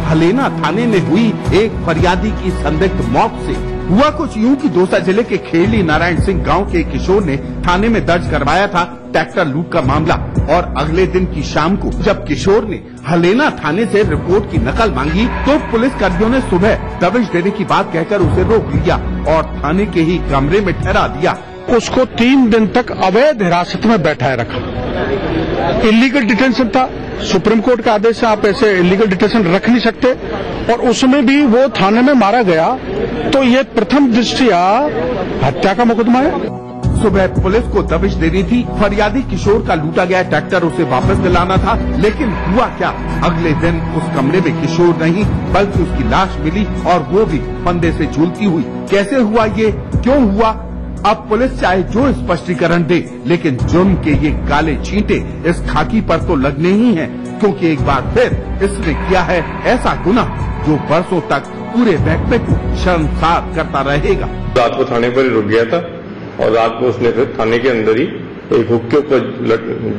हलेना थाने में हुई एक फरियादी की संदिग्ध मौत से। हुआ कुछ यूं कि दौसा जिले के खेली नारायण सिंह गांव के एक किशोर ने थाने में दर्ज करवाया था ट्रैक्टर लूट का मामला, और अगले दिन की शाम को जब किशोर ने हलेना थाने से रिपोर्ट की नकल मांगी तो पुलिस कर्मियों ने सुबह दबिश देने की बात कहकर उसे रोक लिया और थाने के ही कमरे में ठहरा दिया। उसको 3 दिन तक अवैध हिरासत में बैठाए रखा। इलीगल डिटेंशन था। सुप्रीम कोर्ट का आदेश है, आप ऐसे इलीगल डिटेंशन रख नहीं सकते, और उसमें भी वो थाने में मारा गया, तो ये प्रथम दृष्टया हत्या का मुकदमा है। सुबह पुलिस को दबिश देनी थी, फरियादी किशोर का लूटा गया ट्रैक्टर उसे वापस दिलाना था, लेकिन हुआ क्या, अगले दिन उस कमरे में किशोर नहीं बल्कि उसकी लाश मिली, और वो भी फंदे से झूलती हुई। कैसे हुआ ये, क्यों हुआ, अब पुलिस चाहे जो स्पष्टीकरण दे, लेकिन जुर्म के ये काले छींटे इस खाकी पर तो लगने ही हैं, क्योंकि एक बार फिर इसने किया है ऐसा गुनाह जो बरसों तक पूरे महकमे को शर्मसार करता रहेगा। रात को थाने पर ही रुक गया था और रात को उसने फिर थाने के अंदर ही एक हुक्के पर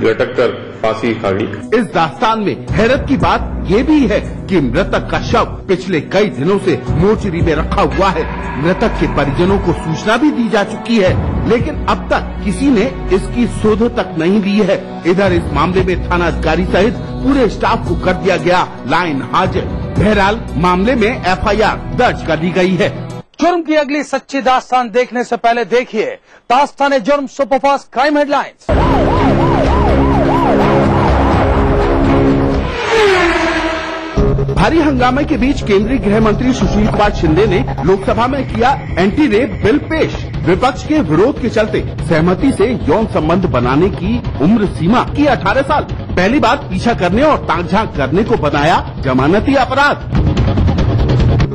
लटक कर फांसी खा ली। इस दास्तान में हैरत की बात ये भी है कि मृतक का शव पिछले कई दिनों से मोर्चरी में रखा हुआ है। मृतक के परिजनों को सूचना भी दी जा चुकी है, लेकिन अब तक किसी ने इसकी सुध तक नहीं ली है। इधर इस मामले में थाना अधिकारी सहित पूरे स्टाफ को कर दिया गया लाइन हाजिर। बहरहाल मामले में FIR दर्ज कर दी गई है। जुर्म की अगली सच्ची दास्तान देखने से पहले देखिए दास्तान जुर्म सुपरफास्ट क्राइम हेडलाइंस। भारी हंगामे के बीच केंद्रीय गृह मंत्री सुशील कुमार शिंदे ने लोकसभा में किया एंटी रेप बिल पेश। विपक्ष के विरोध के चलते सहमति से यौन संबंध बनाने की उम्र सीमा की 18 साल। पहली बार पीछा करने और ताक झांक करने को बनाया जमानती अपराध।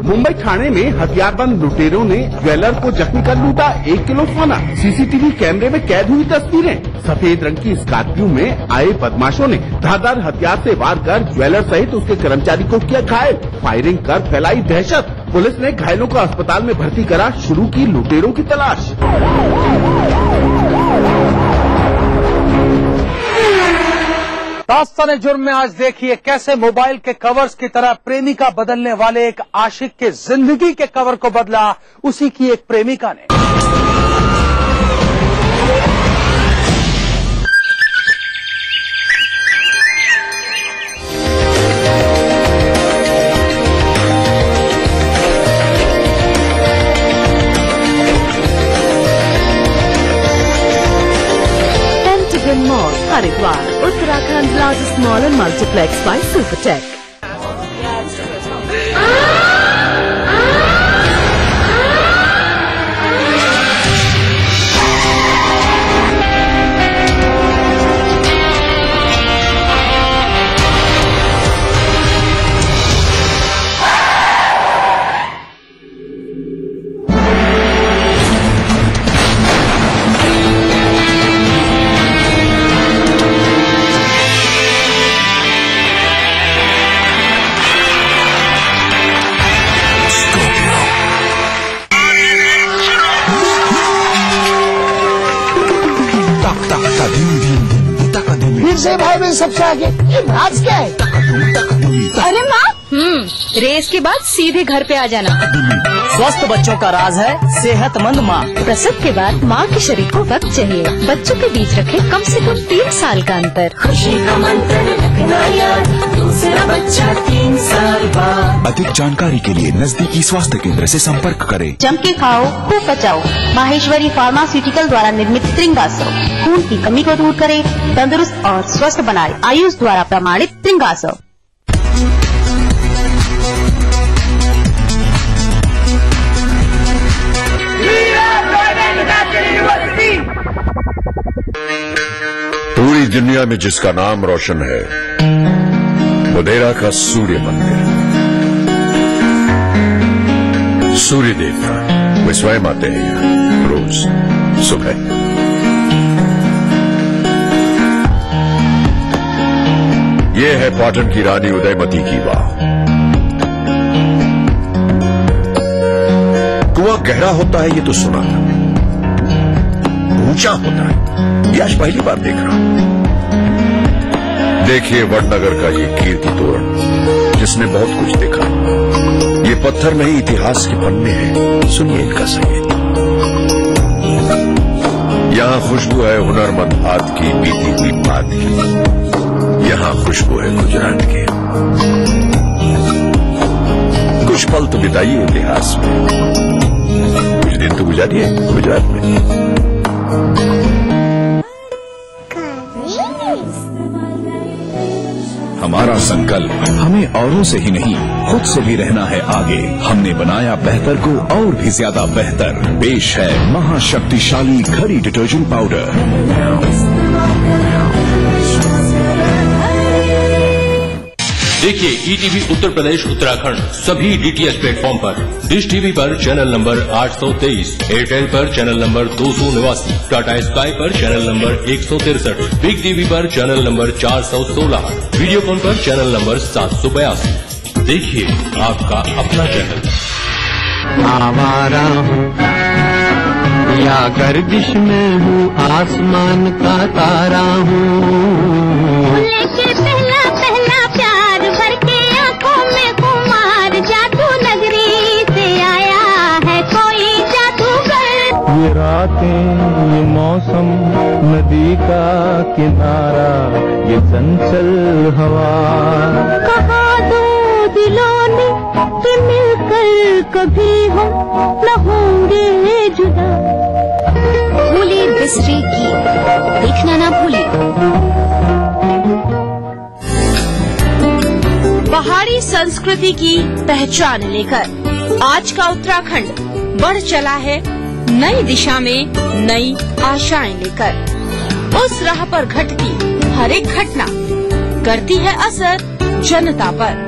मुंबई थाने में हथियारबंद लुटेरों ने ज्वेलर को जख्मी कर लूटा 1 किलो सोना। CCTV कैमरे में कैद हुई तस्वीरें। सफेद रंग की स्कॉर्पियो में आए बदमाशों ने धारदार हथियार से वार कर ज्वेलर सहित उसके कर्मचारी को किया घायल। फायरिंग कर फैलाई दहशत। पुलिस ने घायलों को अस्पताल में भर्ती करा, शुरू की लुटेरों की तलाश। दास्तान जुर्म में आज देखिए कैसे मोबाइल के कवर्स की तरह प्रेमिका बदलने वाले एक आशिक के जिंदगी के कवर को बदला उसी की एक प्रेमिका ने। Mall Haridwar, Uttarakhand largest mall and multiplex by Supertech. भाई में सबसे आगे ये नाच क्या है? अरे माँ, रेस के बाद सीधे घर पे आ जाना। स्वस्थ बच्चों का राज है सेहतमंद माँ। प्रसव के बाद माँ के शरीर को वक्त चाहिए। बच्चों के बीच रखे कम से कम 3 साल का अंतर। खुशी का मंत्र रखना याद, दूसरा बच्चा 3 साल बाद। अधिक जानकारी के लिए नजदीकी स्वास्थ्य केंद्र से संपर्क करें। जम के खाओ, खूब बचाओ। माहेश्वरी फार्मास्यूटिकल द्वारा निर्मित त्रिंगासव खून की कमी को दूर करे, तंदुरुस्त और स्वस्थ बनाए। आयुष द्वारा प्रमाणित त्रिंगासव। पूरी दुनिया में जिसका नाम रोशन है, मोढेरा का सूर्य मंदिर। सूर्य देवता वे स्वयं आते हैं यहाँ रोज सुबह। ये है पाटन की रानी उदयमती की वाह। कुआं गहरा होता है ये तो सुना, ऊंचा होता है ये आज पहली बार देख रहा हूं। देखिए वडनगर का ये कीर्ति तोरण जिसने बहुत कुछ देखा। ये पत्थर नहीं, इतिहास के पन्ने हैं, सुनिए इनका संगीत। यहाँ खुशबू है हुनरमंद हाथ की, बीती हुई बात की। यहाँ खुशबू है गुजरात की। कुछ पल तो बिताइए इतिहास में, कुछ दिन तो गुजारिए गुजरात में। हमारा संकल्प हमें औरों से ही नहीं, खुद से भी रहना है आगे। हमने बनाया बेहतर को और भी ज्यादा बेहतर। पेश है महाशक्तिशाली घड़ी डिटर्जेंट पाउडर। देखिए ईटीवी उत्तर प्रदेश उत्तराखंड सभी डीटीएच प्लेटफॉर्म पर। डिश टीवी पर चैनल नंबर 823, एयरटेल पर चैनल नंबर 289, टाटा स्काई पर चैनल नंबर 163, बिग टीवी पर चैनल नंबर 416, वीडियोकॉन पर चैनल नंबर 782। देखिए आपका अपना चैनल। आवारा हूँ या गर्दिश में हूँ, आसमान का तारा हूँ। लेके पहला पहला प्यार भर के आंखों में कुमार, जादू नगरी से आया है कोई जादूगर। ये रातें, ये मौसम, नदी का किनारा, ये चंचल हवा। कहा दो दिलों ने कि मिलकर कभी हम न होंगे जुदा। भूले बिसरे की देखना ना भूले। पहाड़ी संस्कृति की पहचान लेकर आज का उत्तराखंड बढ़ चला है नई दिशा में, नई आशाएं लेकर। उस राह पर घटती हर एक घटना करती है असर जनता पर,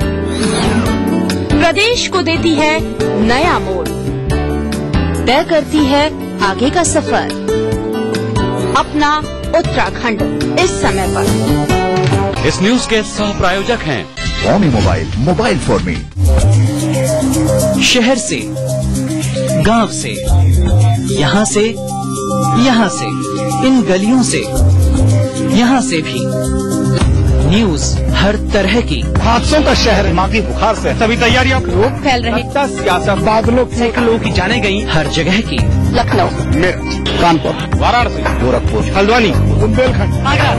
प्रदेश को देती है नया मोड़, तय करती है आगे का सफर। अपना उत्तराखंड इस समय पर। इस न्यूज के सह प्रायोजक हैं Xiaomi mobile, mobile for me. शहर से, गांव से, यहाँ से, यहाँ से, इन गलियों से, यहाँ से भी न्यूज हर तरह की। हादसों का शहर, दिमागी बुखार से सभी तैयारियां। रोग फैल रहे, सियासत, बादलों, सैकड़ों की जाने गई हर जगह की। लखनऊ, मेरठ, कानपुर, वाराणसी, गोरखपुर, हल्द्वानी, बुंदेलखंड,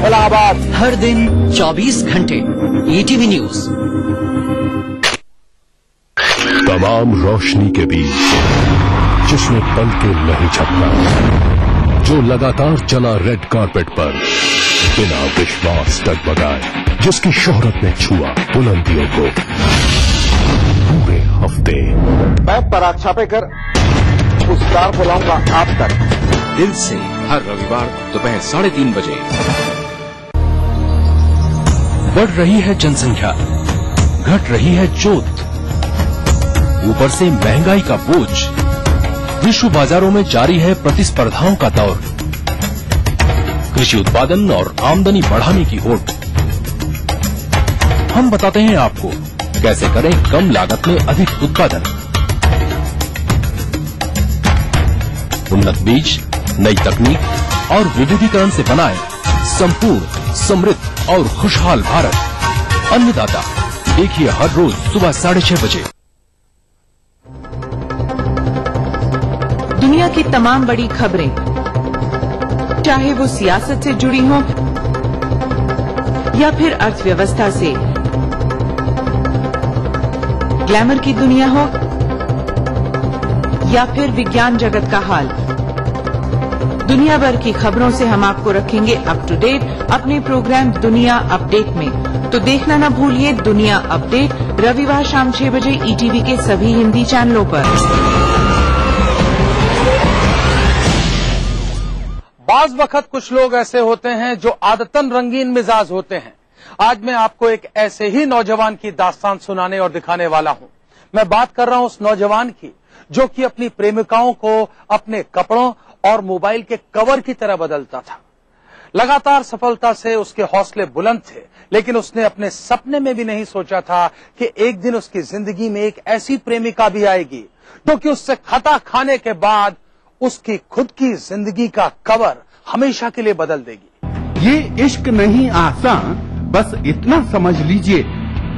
इलाहाबाद। हर दिन 24 घंटे ईटीवी न्यूज। तमाम रोशनी के बीच जिसने पल के नहीं झपका, जो लगातार चला रेड कारपेट पर बिना विश्वास डगमगाए, जिसकी शोहरत ने छुआ बुलंदियों को पूरे हफ्ते। मैं पराग छापे कर उस कार को लाऊंगा आप तक, दिल से, हर रविवार दोपहर 3:30 बजे। बढ़ रही है जनसंख्या, घट रही है जोत, ऊपर से महंगाई का बोझ, विश्व बाजारों में जारी है प्रतिस्पर्धाओं का दौर, कृषि उत्पादन और आमदनी बढ़ाने की होड़। हम बताते हैं आपको कैसे करें कम लागत में अधिक उत्पादन। उन्नत बीज, नई तकनीक और विविधीकरण से बनाए संपूर्ण, समृद्ध और खुशहाल भारत। अन्नदाता देखिए हर रोज सुबह 6:30 बजे। दुनिया की तमाम बड़ी खबरें, चाहे वो सियासत से जुड़ी हों या फिर अर्थव्यवस्था से, ग्लैमर की दुनिया हो या फिर विज्ञान जगत का हाल, दुनिया भर की खबरों से हम आपको रखेंगे अप टू डेट अपने प्रोग्राम दुनिया अपडेट में। तो देखना ना भूलिए दुनिया अपडेट, रविवार शाम 6 बजे ईटीवी के सभी हिंदी चैनलों पर। बाज वक्त कुछ लोग ऐसे होते हैं जो आदतन रंगीन मिजाज होते हैं। आज मैं आपको एक ऐसे ही नौजवान की दास्तान सुनाने और दिखाने वाला हूं। मैं बात कर रहा हूं उस नौजवान की जो कि अपनी प्रेमिकाओं को अपने कपड़ों और मोबाइल के कवर की तरह बदलता था। लगातार सफलता से उसके हौसले बुलंद थे, लेकिन उसने अपने सपने में भी नहीं सोचा था कि एक दिन उसकी जिंदगी में एक ऐसी प्रेमिका भी आएगी जो कि उससे खता खाने के बाद उसकी खुद की जिंदगी का कवर हमेशा के लिए बदल देगी। ये इश्क नहीं आसान, बस इतना समझ लीजिए,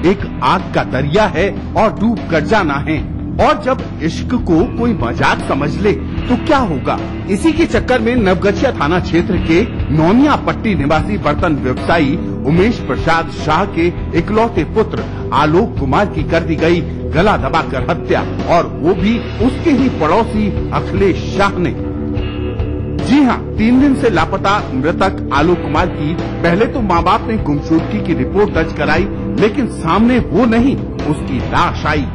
एक आग का दरिया है और डूब कर जाना है। और जब इश्क को कोई मजाक समझ ले तो क्या होगा। इसी के चक्कर में नवगछिया थाना क्षेत्र के नौनिया पट्टी निवासी बर्तन व्यवसायी उमेश प्रसाद शाह के इकलौते पुत्र आलोक कुमार की कर दी गई गला दबाकर हत्या, और वो भी उसके ही पड़ोसी अखिलेश शाह ने। जी हाँ, 3 दिन से लापता मृतक आलोक कुमार की पहले तो माँ बाप ने गुमशुदगी की रिपोर्ट दर्ज कराई, लेकिन सामने वो नहीं, उसकी लाश आई।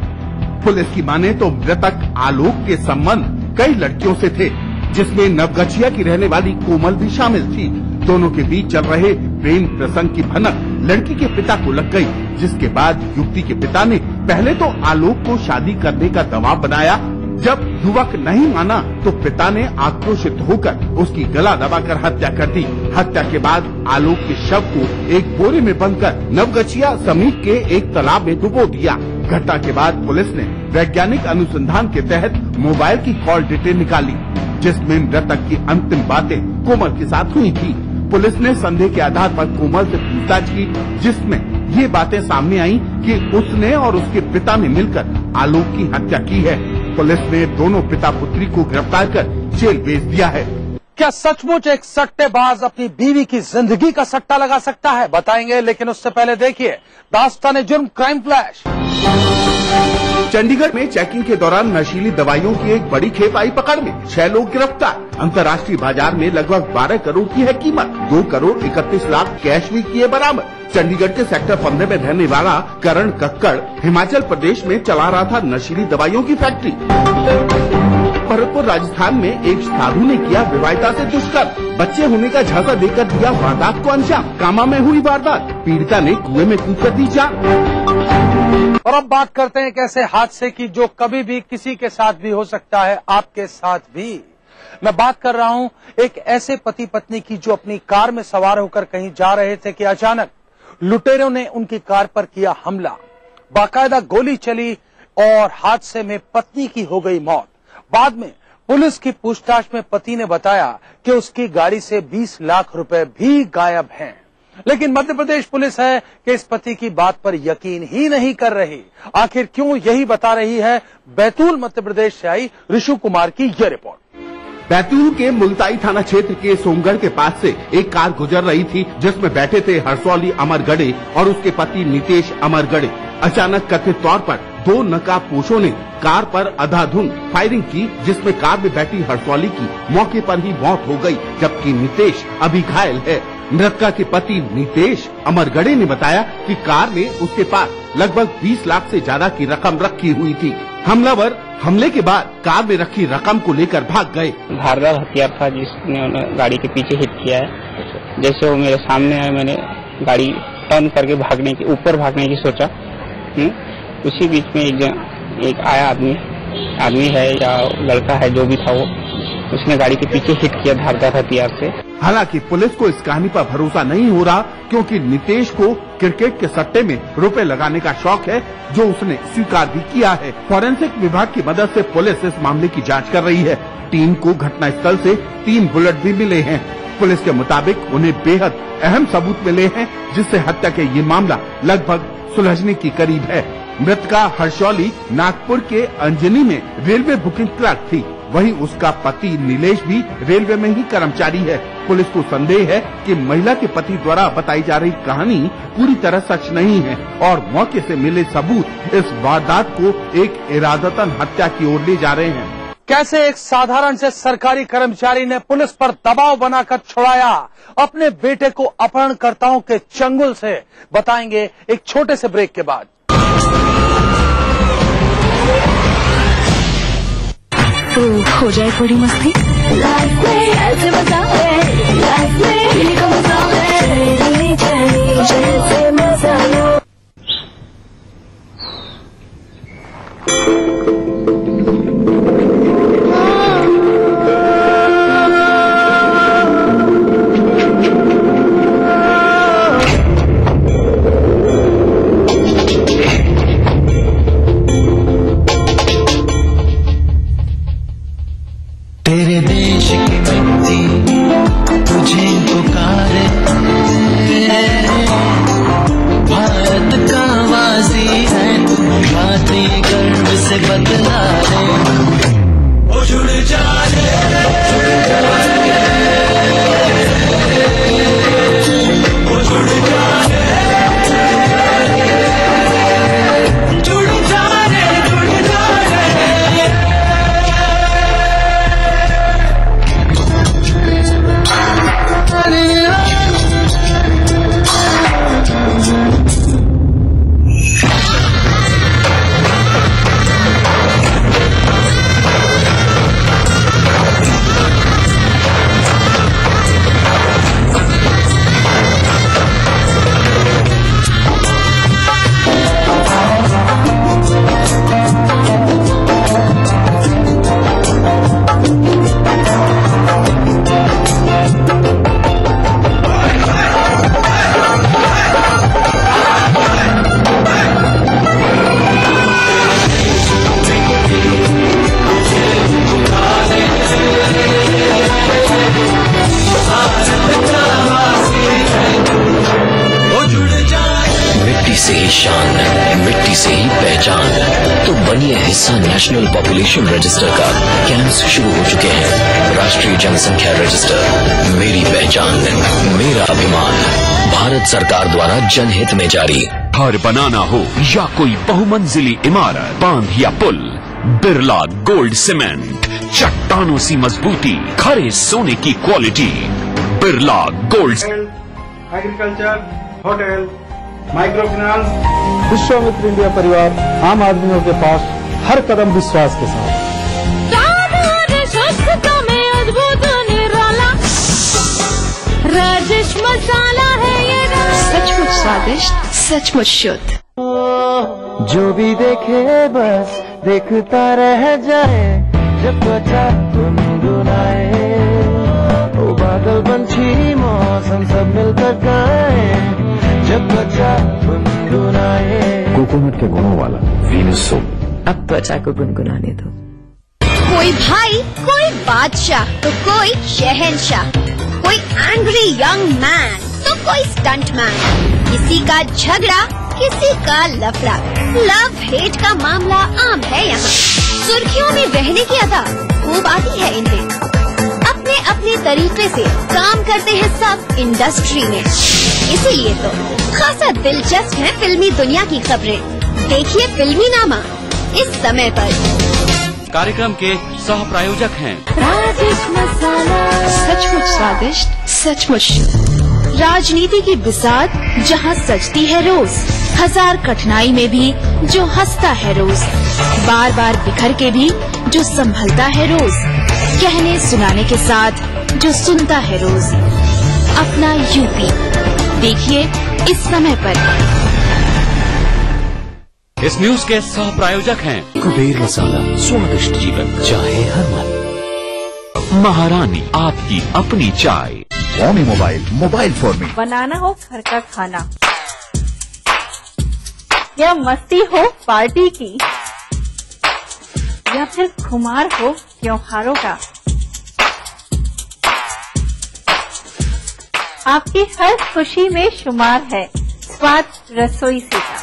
पुलिस की माने तो मृतक आलोक के संबंध कई लड़कियों से थे, जिसमें नवगछिया की रहने वाली कोमल भी शामिल थी। दोनों के बीच चल रहे प्रेम प्रसंग की भनक लड़की के पिता को लग गई, जिसके बाद युवती के पिता ने पहले तो आलोक को शादी करने का दबाव बनाया। जब युवक नहीं माना तो पिता ने आक्रोशित होकर उसकी गला दबाकर हत्या कर दी। हत्या के बाद आलोक के शव को एक बोरे में बंदकर नवगछिया समीप के एक तालाब में डुबो दिया। घटना के बाद पुलिस ने वैज्ञानिक अनुसंधान के तहत मोबाइल की कॉल डिटेल निकाली, जिसमें मृतक की अंतिम बातें कोमल के साथ हुई थी। पुलिस ने संदेह के आधार पर कोमल से पूछताछ की, जिसमें ये बातें सामने आई कि उसने और उसके पिता ने मिलकर आलोक की हत्या की है। पुलिस ने दोनों पिता पुत्री को गिरफ्तार कर जेल भेज दिया है। क्या सचमुच एक सट्टेबाज अपनी बीवी की जिंदगी का सट्टा लगा सकता है? बताएंगे, लेकिन उससे पहले देखिए दास्तान जुर्म क्राइम फ्लैश। चंडीगढ़ में चेकिंग के दौरान नशीली दवाइयों की एक बड़ी खेप आई पकड़ में। 6 लोग गिरफ्तार। अंतर्राष्ट्रीय बाजार में लगभग 12 करोड़ की है कीमत। 2 करोड़ 31 लाख कैश भी किए बरामद। चंडीगढ़ के सेक्टर 15 में रहने वाला करण कक्कड़ हिमाचल प्रदेश में चला रहा था नशीली दवाइयों की फैक्ट्री। भरतपुर राजस्थान में एक साधु ने किया विवाहिता से दुष्कर्म। बच्चे होने का झांसा देकर दिया वारदात को अंजाम। कामा में हुई वारदात, पीड़िता ने कुएं में कूदकर दी जान। और अब बात करते हैं एक ऐसे हादसे की जो कभी भी किसी के साथ भी हो सकता है, आपके साथ भी। मैं बात कर रहा हूं एक ऐसे पति पत्नी की जो अपनी कार में सवार होकर कहीं जा रहे थे कि अचानक लुटेरों ने उनकी कार पर किया हमला। बाकायदा गोली चली और हादसे में पत्नी की हो गई मौत। बाद में पुलिस की पूछताछ में पति ने बताया कि उसकी गाड़ी से 20 लाख रुपए भी गायब हैं। लेकिन मध्य प्रदेश पुलिस है कि इस पति की बात पर यकीन ही नहीं कर रही। आखिर क्यों, यही बता रही है बैतूल मध्य प्रदेश से आई ऋषु कुमार की यह रिपोर्ट। बैतूल के मुल्ताई थाना क्षेत्र के सोमगढ़ के पास से एक कार गुजर रही थी, जिसमें बैठे थे हरसौली अमरगढ़े और उसके पति नितेश अमरगढ़े। अचानक कथित तौर पर 2 नकाबपोशों ने कार पर अंधाधुंध फायरिंग की, जिसमें कार में बैठी हरसौली की मौके पर ही मौत हो गई, जबकि नितेश अभी घायल है। मृतका के पति नितेश अमरगढ़े ने बताया कि कार में उसके पास लगभग 20 लाख से ज्यादा की रकम रखी हुई थी। हमलावर हमले के बाद कार में रखी रकम को लेकर भाग गए। धारदार हथियार था जिसने गाड़ी के पीछे हिट किया है। जैसे वो मेरे सामने आया, मैंने गाड़ी टर्न करके ऊपर भागने की सोचा। उसी बीच में एक आया आदमी है या लड़का है, जो भी था वो, उसने गाड़ी के पीछे हिट किया धारदार हथियार से। हालांकि पुलिस को इस कहानी पर भरोसा नहीं हो रहा, क्योंकि नितेश को क्रिकेट के सट्टे में रुपए लगाने का शौक है, जो उसने स्वीकार भी किया है। फॉरेंसिक विभाग की मदद से पुलिस इस मामले की जांच कर रही है। टीम को घटनास्थल से 3 बुलेट भी मिले हैं। पुलिस के मुताबिक उन्हें बेहद अहम सबूत मिले हैं, जिससे हत्या के ये मामला लगभग सुलझने की करीब है। मृतका हर्षौली नागपुर के अंजनी में रेलवे बुकिंग क्लर्क थी। वहीं उसका पति नीलेश भी रेलवे में ही कर्मचारी है। पुलिस को संदेह है कि महिला के पति द्वारा बताई जा रही कहानी पूरी तरह सच नहीं है और मौके से मिले सबूत इस वारदात को एक इरादतन हत्या की ओर ले जा रहे हैं। कैसे एक साधारण से सरकारी कर्मचारी ने पुलिस पर दबाव बनाकर छुड़ाया अपने बेटे को अपहरणकर्ताओं के चंगुल से, बताएंगे एक छोटे से ब्रेक के बाद। तो हो जाए थोड़ी मस्ती। लाइफ में ऐसे मजा है, लाइफ में ये का मजा है, जैसे मजा लो। तेरे देश की मिट्टी तुझे पुकारे, भारत का आवाज गर्व से बदला ले, ओ जुड़ जाने, जुड़ जाने, ओ जुड़ जाने, जुड़ जाने, जुड़ जाने। मिट्टी से ही पहचान। तो बनिए हिस्सा नेशनल पॉपुलेशन रजिस्टर का। कैंप्स शुरू हो चुके हैं। राष्ट्रीय जनसंख्या रजिस्टर, मेरी पहचान, मेरा अभिमान। भारत सरकार द्वारा जनहित में जारी। घर बनाना हो या कोई बहुमंजिली इमारत, बांध या पुल, बिरला गोल्ड सीमेंट, चट्टानों सी मजबूती, खरे सोने की quality, Birla gold. Agriculture, hotel, micro finance, Vishwamitra India परिवार आम आदमियों के पास हर कदम विश्वास के साथ। अद्भुत निराला राजेश मसाला है ये, सचमुच स्वादिष्ट, सचमुच शुद्ध। जो भी देखे बस देखता रह जाए, जब त्वचा गुनगुनाए, ओ बादल पंछी मौसम सब मिलकर गाए, जब त्वचा गुनगुनाए। कोकोनट के गुणों वाला वीनस सोप। अब त्वचा को गुनगुनाने दो। कोई भाई, कोई बादशाह तो कोई शहंशाह, कोई एंग्री यंग मैन तो कोई स्टंट मैन, किसी का झगड़ा किसी का लफड़ा, लव हेट का मामला आम है यहाँ। सुर्खियों में रहने की अदा खूब आती है इन्हें। अपने अपने तरीके से काम करते हैं सब इंडस्ट्री में, इसीलिए तो खासा दिलचस्प है फिल्मी दुनिया की खबरें। देखिए फिल्मी नामा इस समय पर। कार्यक्रम के सह प्रायोजक हैं राजेश मसाला, सचमुच स्वादिष्ट, सचमुच शुद्ध। राजनीति की बिसात जहाँ सजती है रोज, हजार कठिनाई में भी जो हंसता है रोज, बार बार बिखर के भी जो संभलता है रोज, कहने सुनाने के साथ जो सुनता है रोज। अपना यूपी देखिए इस समय पर। इस न्यूज के सह प्रायोजक हैं कुबेर मसाला, स्वादिष्ट जीवन चाहे हर मन। महारानी आपकी अपनी चाय। Xiaomi मोबाइल फोन में बनाना हो घर का खाना या मस्ती हो पार्टी की, या फिर खुमार हो त्योहारों का, आपकी हर खुशी में शुमार है स्वाद रसोई से का।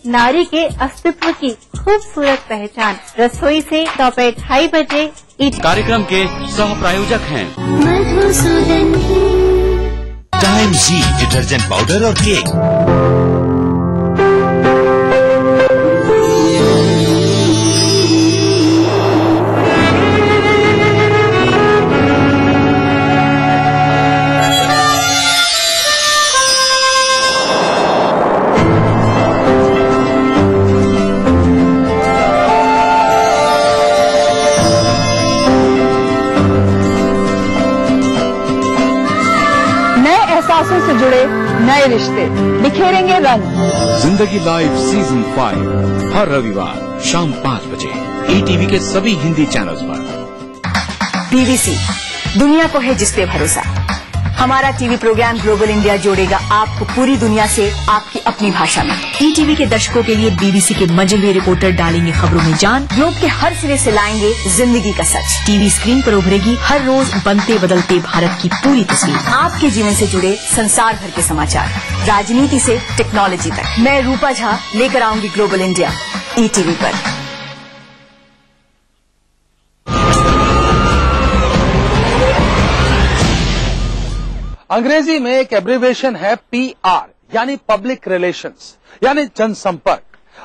नारी के अस्तित्व की खूबसूरत पहचान रसोई से दोपहर 2:30 बजे। कार्यक्रम के सह प्रायोजक हैं टाइम जी डिटर्जेंट पाउडर और केक। से जुड़े नए रिश्ते बिखेरेंगे रंग। जिंदगी लाइव सीजन 5 हर रविवार शाम 5 बजे ETV के सभी हिंदी चैनल्स पर। DVC, दुनिया को है जिस पे भरोसा। हमारा टीवी प्रोग्राम ग्लोबल इंडिया जोड़ेगा आपको पूरी दुनिया से आपकी अपनी भाषा में। ईटीवी के दर्शकों के लिए बीबीसी के मंजलवी रिपोर्टर डालेंगे खबरों में जान। ग्लोब के हर सिरे से लाएंगे जिंदगी का सच। टीवी स्क्रीन पर उभरेगी हर रोज बनते बदलते भारत की पूरी तस्वीर। आपके जीवन से जुड़े संसार भर के समाचार, राजनीति से टेक्नोलॉजी तक। मैं रूपा झा लेकर आऊंगी ग्लोबल इंडिया ईटीवी पर। अंग्रेजी में एक एब्रिविएशन है PR, यानी पब्लिक रिलेशंस, यानी जनसंपर्क।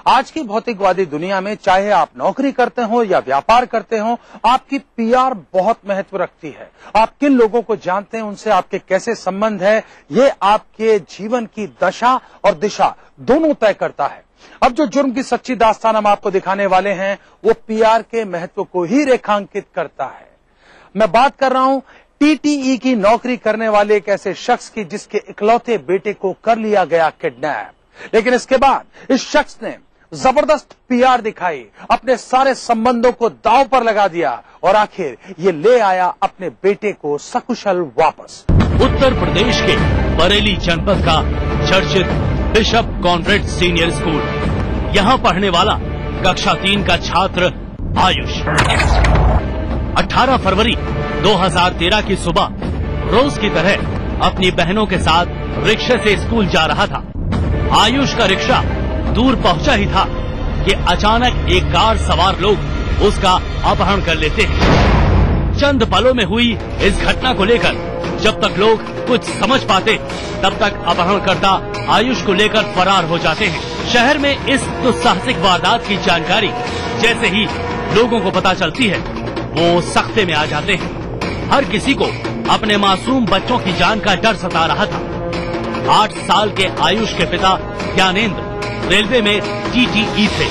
आज की भौतिकवादी दुनिया में चाहे आप नौकरी करते हो या व्यापार करते हो, आपकी PR बहुत महत्व रखती है। आप किन लोगों को जानते हैं, उनसे आपके कैसे संबंध है, ये आपके जीवन की दशा और दिशा दोनों तय करता है। अब जो जुर्म की सच्ची दास्तान हम आपको दिखाने वाले हैं, वो PR के महत्व को ही रेखांकित करता है। मैं बात कर रहा हूं TTE की नौकरी करने वाले एक ऐसे शख्स की जिसके इकलौते बेटे को कर लिया गया किडनैप। लेकिन इसके बाद इस शख्स ने जबरदस्त PR दिखाई, अपने सारे संबंधों को दांव पर लगा दिया और आखिर ये ले आया अपने बेटे को सकुशल वापस। उत्तर प्रदेश के बरेली जनपद का चर्चित बिशप कॉन्वेंट सीनियर स्कूल, यहाँ पढ़ने वाला कक्षा 3 का छात्र आयुष 18 फरवरी 2013 की सुबह रोज की तरह अपनी बहनों के साथ रिक्शे से स्कूल जा रहा था। आयुष का रिक्शा दूर पहुंचा ही था कि अचानक एक कार सवार लोग उसका अपहरण कर लेते हैं। चंद पलों में हुई इस घटना को लेकर जब तक लोग कुछ समझ पाते, तब तक अपहरणकर्ता आयुष को लेकर फरार हो जाते हैं। शहर में इस दुस्साहसिक वारदात की जानकारी जैसे ही लोगों को पता चलती है, वो सख्ते में आ जाते हैं। हर किसी को अपने मासूम बच्चों की जान का डर सता रहा था। 8 साल के आयुष के पिता ज्ञानेंद्र रेलवे में TTE थे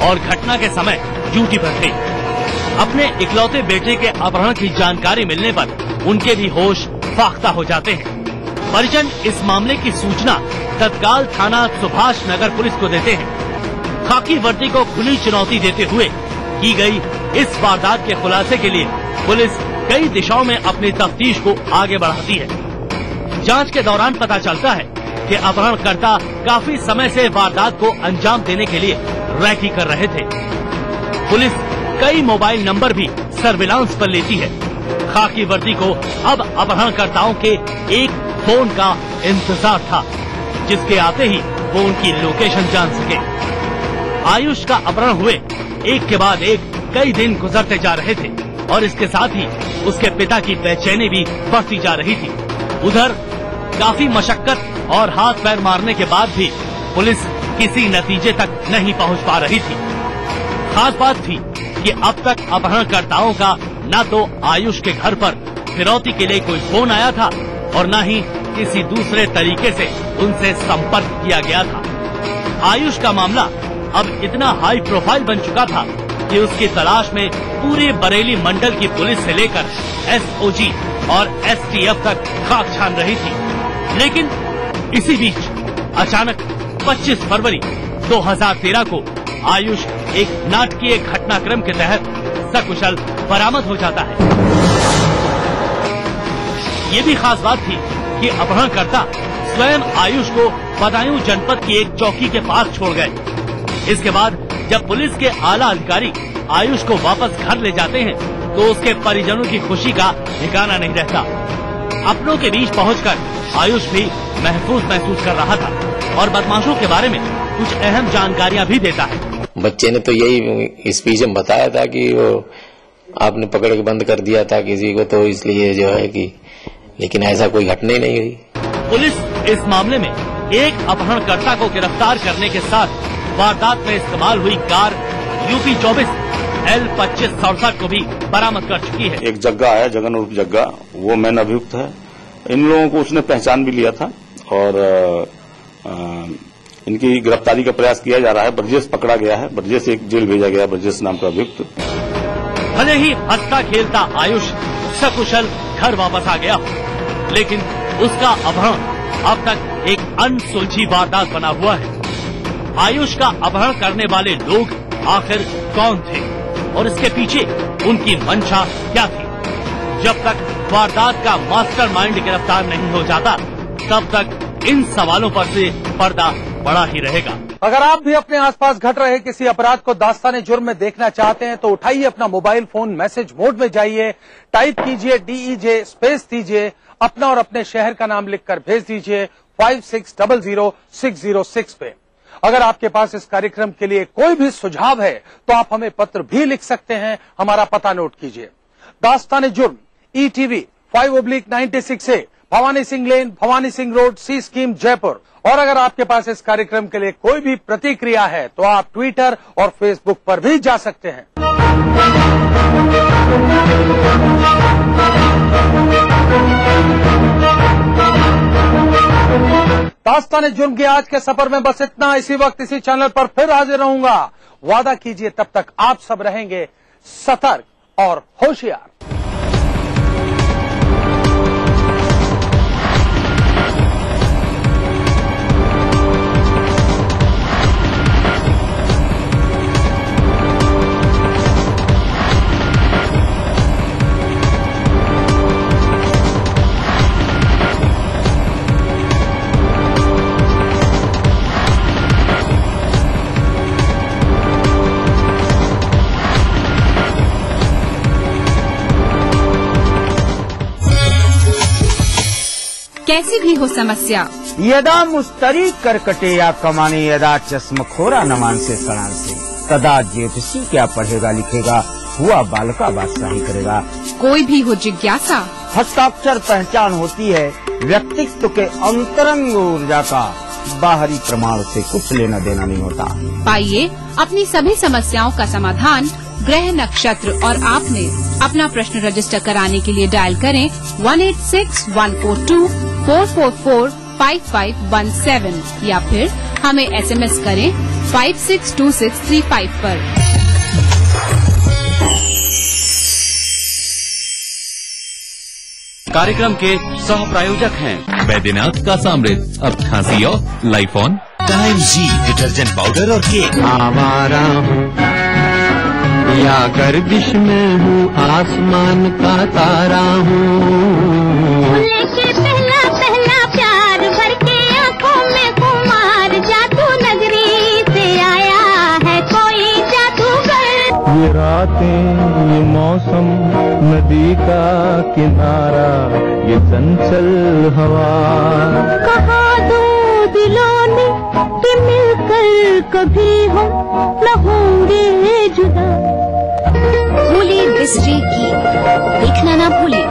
और घटना के समय ड्यूटी पर थे। अपने इकलौते बेटे के अपहरण की जानकारी मिलने पर उनके भी होश फाख्ता हो जाते हैं। परिजन इस मामले की सूचना तत्काल थाना सुभाष नगर पुलिस को देते हैं। खाकी वर्दी को खुली चुनौती देते हुए की गई इस वारदात के खुलासे के लिए पुलिस कई दिशाओं में अपनी तफ्तीश को आगे बढ़ाती है। जांच के दौरान पता चलता है कि अपहरणकर्ता काफी समय से वारदात को अंजाम देने के लिए रैकी कर रहे थे। पुलिस कई मोबाइल नंबर भी सर्विलांस पर लेती है। खाकी वर्दी को अब अपहरणकर्ताओं के एक फोन का इंतजार था, जिसके आते ही वो उनकी लोकेशन जान सके। आयुष का अपहरण हुए एक के बाद एक कई दिन गुजरते जा रहे थे और इसके साथ ही उसके पिता की बेचैनी भी बढ़ती जा रही थी। उधर काफी मशक्कत और हाथ पैर मारने के बाद भी पुलिस किसी नतीजे तक नहीं पहुंच पा रही थी। खास बात थी कि अब तक अपहरणकर्ताओं का न तो आयुष के घर पर फिरौती के लिए कोई फोन आया था और न ही किसी दूसरे तरीके से उनसे संपर्क किया गया था। आयुष का मामला अब इतना हाई प्रोफाइल बन चुका था कि उसकी तलाश में पूरे बरेली मंडल की पुलिस से लेकर SOG और STF तक खाक छान रही थी। लेकिन इसी बीच अचानक 25 फरवरी 2013 को आयुष एक नाटकीय घटनाक्रम के तहत सकुशल बरामद हो जाता है। ये भी खास बात थी कि अपहरणकर्ता स्वयं आयुष को बदायूं जनपद की एक चौकी के पास छोड़ गए। इसके बाद जब पुलिस के आला अधिकारी आयुष को वापस घर ले जाते हैं तो उसके परिजनों की खुशी का ठिकाना नहीं रहता। अपनों के बीच पहुंचकर आयुष भी महफूज महसूस कर रहा था और बदमाशों के बारे में कुछ अहम जानकारियां भी देता है। बच्चे ने तो यही स्पीच में बताया था कि वो आपने पकड़ के बंद कर दिया था किसी को, तो इसलिए जो है कि, लेकिन ऐसा कोई घटना ही नहीं हुई। पुलिस इस मामले में एक अपहरणकर्ता को गिरफ्तार करने के साथ वारदात में इस्तेमाल हुई कार UP 24 L2567 को भी बरामद कर चुकी है। एक जग्गा है, जगन उर्फ जग्गा, वो मैन अभियुक्त है। इन लोगों को उसने पहचान भी लिया था और इनकी गिरफ्तारी का प्रयास किया जा रहा है। ब्रजेश पकड़ा गया है, ब्रजेश एक जेल भेजा गया, ब्रजेश नाम का अभियुक्त। भले ही हंसता खेलता आयुष सकुशल घर वापस आ गया हो, लेकिन उसका अपहरण अब तक एक अनसुलझी वारदात बना हुआ है। आयुष का अपहरण करने वाले लोग आखिर कौन थे और इसके पीछे उनकी मंशा क्या थी? जब तक वारदात का मास्टरमाइंड गिरफ्तार नहीं हो जाता, तब तक इन सवालों पर से पर्दा बड़ा ही रहेगा। अगर आप भी अपने आसपास घट रहे किसी अपराध को दास्ताने जुर्म में देखना चाहते हैं तो उठाइए अपना मोबाइल फोन, मैसेज मोड में जाइए, टाइप कीजिए DEJ स्पेस दीजिए, अपना और अपने शहर का नाम लिखकर भेज दीजिए 56000606 पे। अगर आपके पास इस कार्यक्रम के लिए कोई भी सुझाव है तो आप हमें पत्र भी लिख सकते हैं। हमारा पता नोट कीजिए, दास्ताने जुर्म, ETV 5/96A, भवानी सिंह लेन, भवानी सिंह रोड, सी स्कीम, जयपुर। और अगर आपके पास इस कार्यक्रम के लिए कोई भी प्रतिक्रिया है तो आप ट्विटर और फेसबुक पर भी जा सकते हैं। दास्ताने जुर्म के आज के सफर में बस इतना। इसी वक्त इसी चैनल पर फिर हाजिर रहूंगा। वादा कीजिए तब तक आप सब रहेंगे सतर्क और होशियार। कैसी भी हो समस्या, यदा मुस्तरी करकटे या कमाने, यदा चश्मखोरा नमान से सणान से, तदा ज्योतिषी क्या पढ़ेगा लिखेगा, हुआ बालका बादशाही करेगा। कोई भी हो जिज्ञासा, हस्ताक्षर पहचान होती है व्यक्तित्व के अंतरंग ऊर्जा का, बाहरी प्रमाण से कुछ लेना देना नहीं होता। पाइए अपनी सभी समस्याओं का समाधान ग्रह नक्षत्र और आपने अपना प्रश्न रजिस्टर कराने के लिए डायल करें 186142444517 या फिर हमें SMS करें 562635 पर। कार्यक्रम के सह प्रायोजक हैं बैद्यनाथ का सामृत, अब खांसी और लाइफॉन, टाइम जी डिटर्जेंट पाउडर और केक। आवारा हूँ या गर्दिश में हूँ, आसमान का तारा हूँ। लेके पहला पहला प्यार भर के आंखों में कुमार, जादू नगरी से आया है कोई जादूगर। ये रातें, ये मौसम, नदी का किनारा, ये चंचल हवा, कहा दो दिलों ने कि मिलकर कभी हम न होंगे जुदा। भूली बिसरी की देखना ना भूलिए।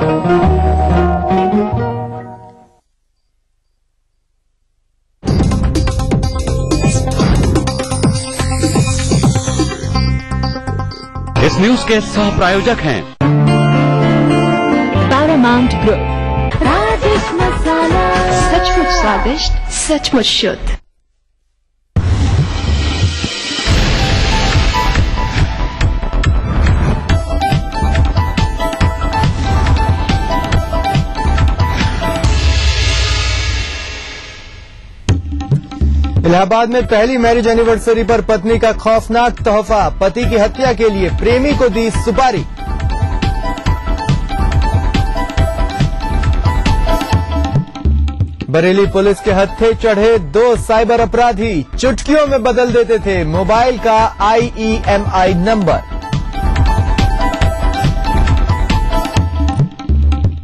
इस न्यूज के सह प्रायोजक हैं पैरामाउंट ग्रुप। स्वादिष्ट मसाला, सचमुच स्वादिष्ट, सचमुच शुद्ध। इलाहाबाद में पहली मैरिज एनिवर्सरी पर पत्नी का खौफनाक तोहफा, पति की हत्या के लिए प्रेमी को दी सुपारी। बरेली पुलिस के हत्थे चढ़े 2 साइबर अपराधी, चुटकियों में बदल देते थे मोबाइल का IEMI नंबर।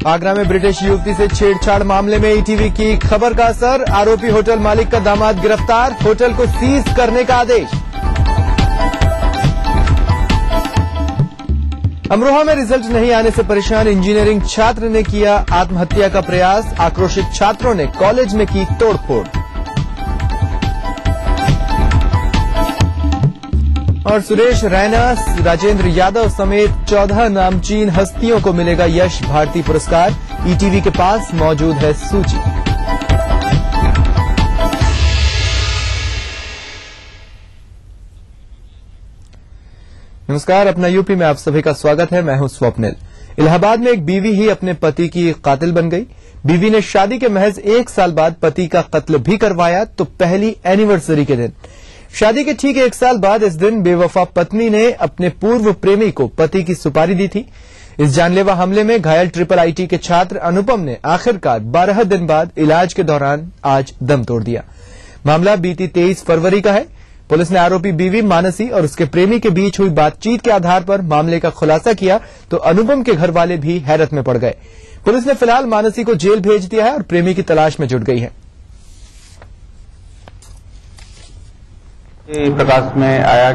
आगरा में ब्रिटिश युवती से छेड़छाड़ मामले में ETV की खबर का असर, आरोपी होटल मालिक का दामाद गिरफ्तार, होटल को सीज करने का आदेश। अमरोहा में रिजल्ट नहीं आने से परेशान इंजीनियरिंग छात्र ने किया आत्महत्या का प्रयास, आक्रोशित छात्रों ने कॉलेज में की तोड़फोड़। और सुरेश रैना, राजेंद्र यादव समेत 14 नामचीन हस्तियों को मिलेगा यश भारती पुरस्कार। ETV के पास मौजूद है सूची। नमस्कार, अपना यूपी में आप सभी का स्वागत है। मैं हूं स्वप्निल। इलाहाबाद में एक बीवी ही अपने पति की कातिल बन गई। बीवी ने शादी के महज 1 साल बाद पति का कत्ल भी करवाया, तो पहली एनिवर्सरी के दिन। शादी के ठीक 1 साल बाद इस दिन बेवफा पत्नी ने अपने पूर्व प्रेमी को पति की सुपारी दी थी। इस जानलेवा हमले में घायल ट्रिपल आईटी के छात्र अनुपम ने आखिरकार 12 दिन बाद इलाज के दौरान आज दम तोड़ दिया। मामला बीती 23 फरवरी का है। पुलिस ने आरोपी बीवी मानसी और उसके प्रेमी के बीच हुई बातचीत के आधार पर मामले का खुलासा किया तो अनुपम के घर वाले भी हैरत में पड़ गए। पुलिस ने फिलहाल मानसी को जेल भेज दिया है और प्रेमी की तलाश में जुट गई है। प्रकाश में आया